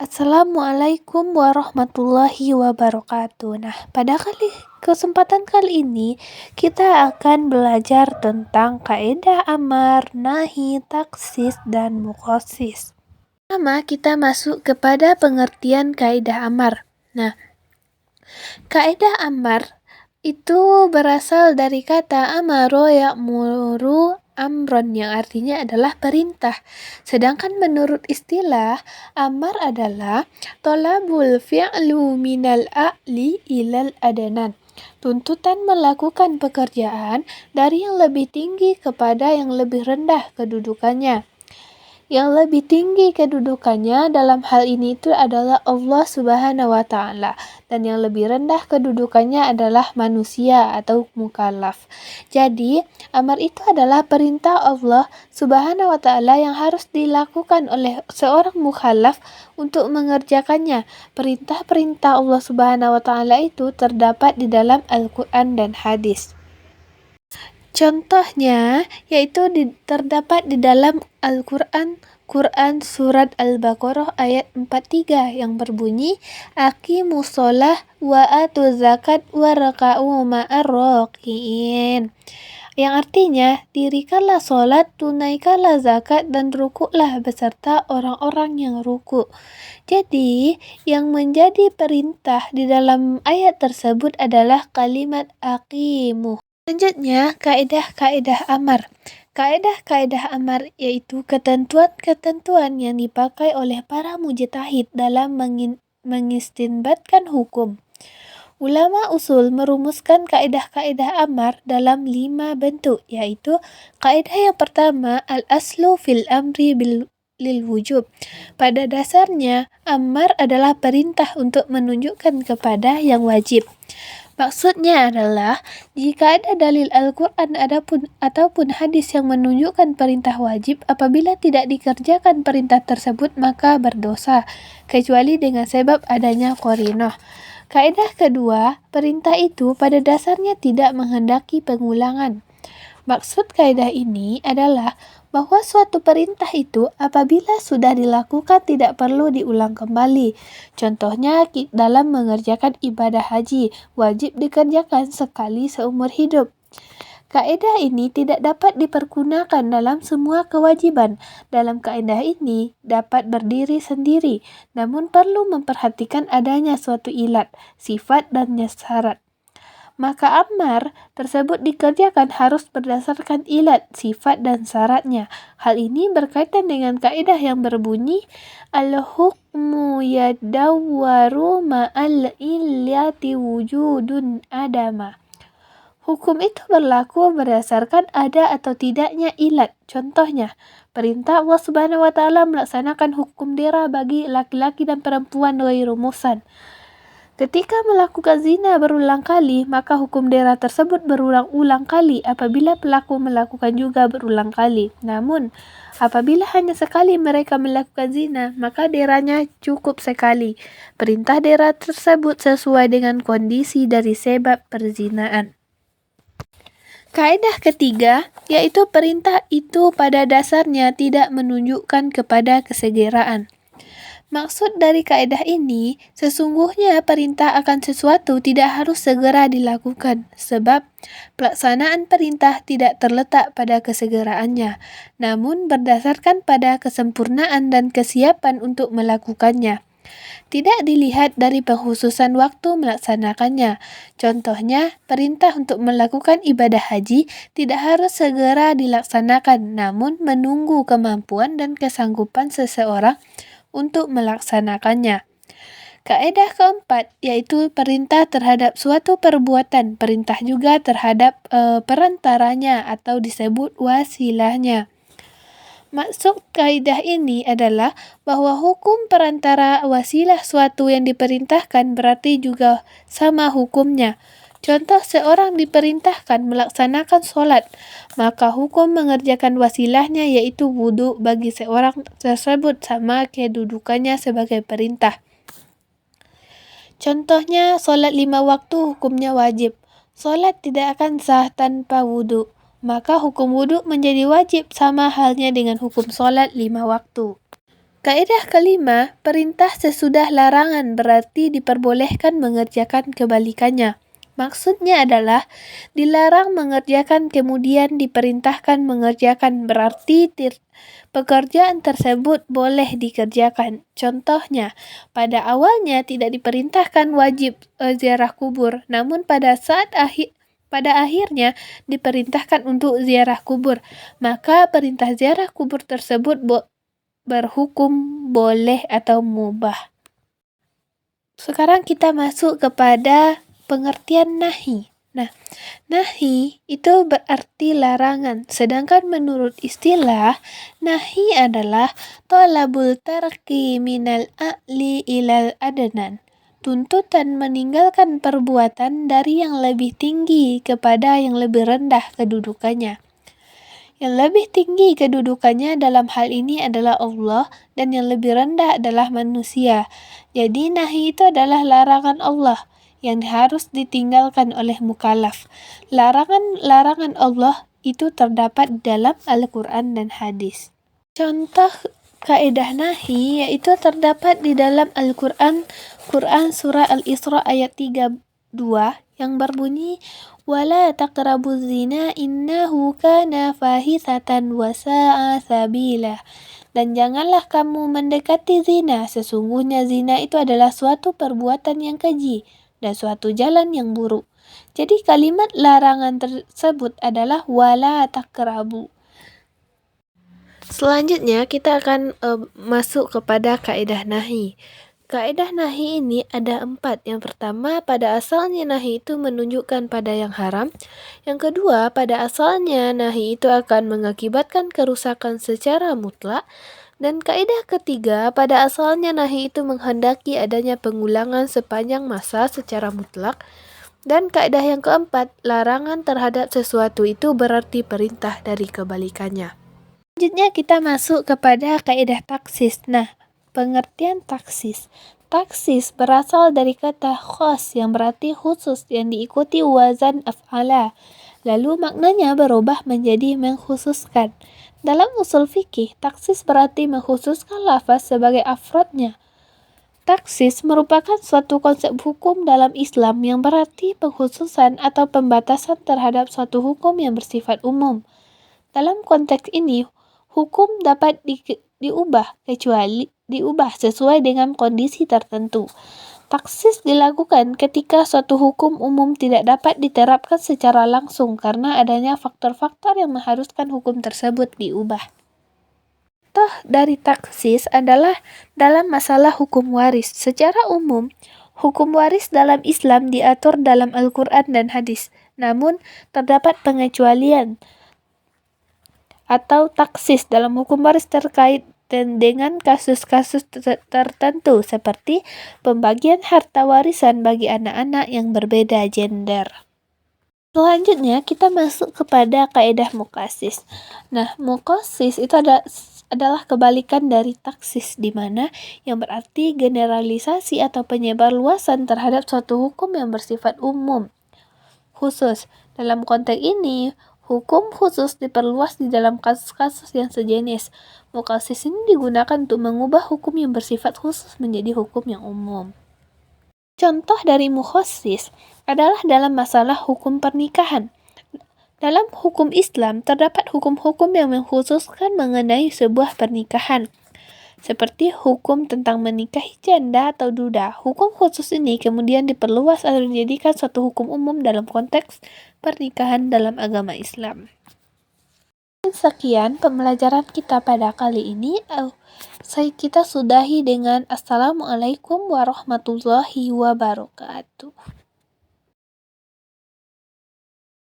Assalamualaikum warahmatullahi wabarakatuh. Nah, pada kesempatan kali ini kita akan belajar tentang kaidah amar, nahi, taksis, dan mukhasis. Pertama, kita masuk kepada pengertian kaidah amar. Nah, kaidah amar itu berasal dari kata amaro ya'muru amron yang artinya adalah perintah. Sedangkan menurut istilah, amar adalah tolabul fi'lu minal a'li ilal adanan. Tuntutan melakukan pekerjaan dari yang lebih tinggi kepada yang lebih rendah kedudukannya. Yang lebih tinggi kedudukannya dalam hal ini itu adalah Allah Subhanahu wa taala, dan yang lebih rendah kedudukannya adalah manusia atau mukallaf. Jadi, amar itu adalah perintah Allah Subhanahu wa taala yang harus dilakukan oleh seorang mukallaf untuk mengerjakannya. Perintah-perintah Allah Subhanahu wa taala itu terdapat di dalam Al-Qur'an dan hadis. Contohnya yaitu terdapat di dalam Al-Qur'an surat Al-Baqarah ayat 43 yang berbunyi aqimus shalah wa atuz zakat warka'u ma'ar raki'in. Yang artinya, dirikanlah sholat, tunaikanlah zakat, dan rukuklah beserta orang-orang yang ruku. Jadi, yang menjadi perintah di dalam ayat tersebut adalah kalimat aqimu. Selanjutnya, kaidah-kaidah amar. Kaidah-kaidah amar yaitu ketentuan-ketentuan yang dipakai oleh para mujtahid dalam mengistinbatkan hukum. Ulama usul merumuskan kaidah-kaidah amar dalam 5 bentuk, yaitu kaidah yang pertama, al-aslu fil amri lil wujub. Pada dasarnya, amar adalah perintah untuk menunjukkan kepada yang wajib. Maksudnya adalah, jika ada dalil Al-Quran ataupun hadis yang menunjukkan perintah wajib, apabila tidak dikerjakan perintah tersebut, maka berdosa, kecuali dengan sebab adanya qarinah. Kaidah kedua, perintah itu pada dasarnya tidak menghendaki pengulangan. Maksud kaidah ini adalah bahwa suatu perintah itu apabila sudah dilakukan tidak perlu diulang kembali. Contohnya dalam mengerjakan ibadah haji, wajib dikerjakan sekali seumur hidup. Kaidah ini tidak dapat dipergunakan dalam semua kewajiban. Dalam kaidah ini dapat berdiri sendiri, namun perlu memperhatikan adanya suatu ilat, sifat, dan syarat. Maka amar tersebut dikerjakan harus berdasarkan ilat, sifat, dan syaratnya. Hal ini berkaitan dengan kaidah yang berbunyi al-hukmu yadawwaru ma'al illati wujudun adama. Hukum itu berlaku berdasarkan ada atau tidaknya ilat. Contohnya, perintah Allah Subhanahu wa taala melaksanakan hukum dera bagi laki-laki dan perempuan ghairu muhsan. Ketika melakukan zina berulang kali, maka hukum dera tersebut berulang-ulang kali apabila pelaku melakukan juga berulang kali. Namun, apabila hanya sekali mereka melakukan zina, maka deranya cukup sekali. Perintah dera tersebut sesuai dengan kondisi dari sebab perzinaan. Kaidah ketiga, yaitu perintah itu pada dasarnya tidak menunjukkan kepada kesegeraan. Maksud dari kaidah ini, sesungguhnya perintah akan sesuatu tidak harus segera dilakukan, sebab pelaksanaan perintah tidak terletak pada kesegeraannya, namun berdasarkan pada kesempurnaan dan kesiapan untuk melakukannya. Tidak dilihat dari pengkhususan waktu melaksanakannya. Contohnya, perintah untuk melakukan ibadah haji tidak harus segera dilaksanakan, namun menunggu kemampuan dan kesanggupan seseorang untuk melaksanakannya. Kaidah keempat yaitu perintah terhadap suatu perbuatan, perintah juga terhadap perantaranya atau disebut wasilahnya. Maksud kaidah ini adalah bahwa hukum perantara wasilah suatu yang diperintahkan berarti juga sama hukumnya. Contoh, seorang diperintahkan melaksanakan sholat, maka hukum mengerjakan wasilahnya yaitu wudhu bagi seorang tersebut sama kedudukannya sebagai perintah. Contohnya, sholat 5 waktu hukumnya wajib. Sholat tidak akan sah tanpa wudhu, maka hukum wudhu menjadi wajib sama halnya dengan hukum sholat 5 waktu. Kaidah kelima, perintah sesudah larangan berarti diperbolehkan mengerjakan kebalikannya. Maksudnya adalah dilarang mengerjakan kemudian diperintahkan mengerjakan berarti pekerjaan tersebut boleh dikerjakan. Contohnya, pada awalnya tidak diperintahkan wajib ziarah kubur, namun pada akhirnya diperintahkan untuk ziarah kubur. Maka perintah ziarah kubur tersebut berhukum boleh atau mubah. Sekarang kita masuk kepada pengertian nahi. Nah, nahi itu berarti larangan, sedangkan menurut istilah, nahi adalah tolabul tarki minal a'li ilal adnan. Tuntutan meninggalkan perbuatan dari yang lebih tinggi kepada yang lebih rendah kedudukannya. Yang lebih tinggi kedudukannya dalam hal ini adalah Allah dan yang lebih rendah adalah manusia. Jadi nahi itu adalah larangan Allah yang harus ditinggalkan oleh mukallaf. Larangan Allah itu terdapat dalam Al-Quran dan hadis. Contoh kaidah nahi yaitu terdapat di dalam Al-Quran, surah Al-Isra ayat 32 yang berbunyi wala taqrabuz zina innahu kana fahisatan wa sa'a sabila. Dan janganlah kamu mendekati zina, sesungguhnya zina itu adalah suatu perbuatan yang keji dan suatu jalan yang buruk. Jadi kalimat larangan tersebut adalah wala taqrabu. Selanjutnya kita akan masuk kepada kaidah nahi. Kaidah nahi ini ada 4. Yang pertama, pada asalnya nahi itu menunjukkan pada yang haram. Yang kedua, pada asalnya nahi itu akan mengakibatkan kerusakan secara mutlak. Dan kaidah ketiga, pada asalnya nahi itu menghendaki adanya pengulangan sepanjang masa secara mutlak. Dan kaidah yang keempat, larangan terhadap sesuatu itu berarti perintah dari kebalikannya. Selanjutnya kita masuk kepada kaidah taksis. Nah, pengertian taksis. Taksis berasal dari kata khas yang berarti khusus yang diikuti wazan af'ala. Lalu maknanya berubah menjadi mengkhususkan. Dalam usul fikih, taksis berarti mengkhususkan lafaz sebagai afrodnya. Taksis merupakan suatu konsep hukum dalam Islam yang berarti pengkhususan atau pembatasan terhadap suatu hukum yang bersifat umum. Dalam konteks ini, hukum dapat diubah sesuai dengan kondisi tertentu. Taksis dilakukan ketika suatu hukum umum tidak dapat diterapkan secara langsung karena adanya faktor-faktor yang mengharuskan hukum tersebut diubah. Contoh dari taksis adalah dalam masalah hukum waris. Secara umum, hukum waris dalam Islam diatur dalam Al-Quran dan hadis. Namun, terdapat pengecualian atau taksis dalam hukum waris terkait dengan kasus-kasus tertentu seperti pembagian harta warisan bagi anak-anak yang berbeda gender. Selanjutnya kita masuk kepada kaidah muqassis. Nah, muqassis itu adalah kebalikan dari taksis di mana yang berarti generalisasi atau penyebar luasan terhadap suatu hukum yang bersifat umum khusus. Dalam konteks ini, hukum khusus diperluas di dalam kasus-kasus yang sejenis. Muqassis ini digunakan untuk mengubah hukum yang bersifat khusus menjadi hukum yang umum. Contoh dari mukhassis adalah dalam masalah hukum pernikahan. Dalam hukum Islam, terdapat hukum-hukum yang mengkhususkan mengenai sebuah pernikahan. Seperti hukum tentang menikahi janda atau duda. Hukum khusus ini kemudian diperluas atau dijadikan suatu hukum umum dalam konteks pernikahan dalam agama Islam. Sekian pembelajaran kita pada kali ini. Kita sudahi dengan Assalamualaikum warahmatullahi wabarakatuh.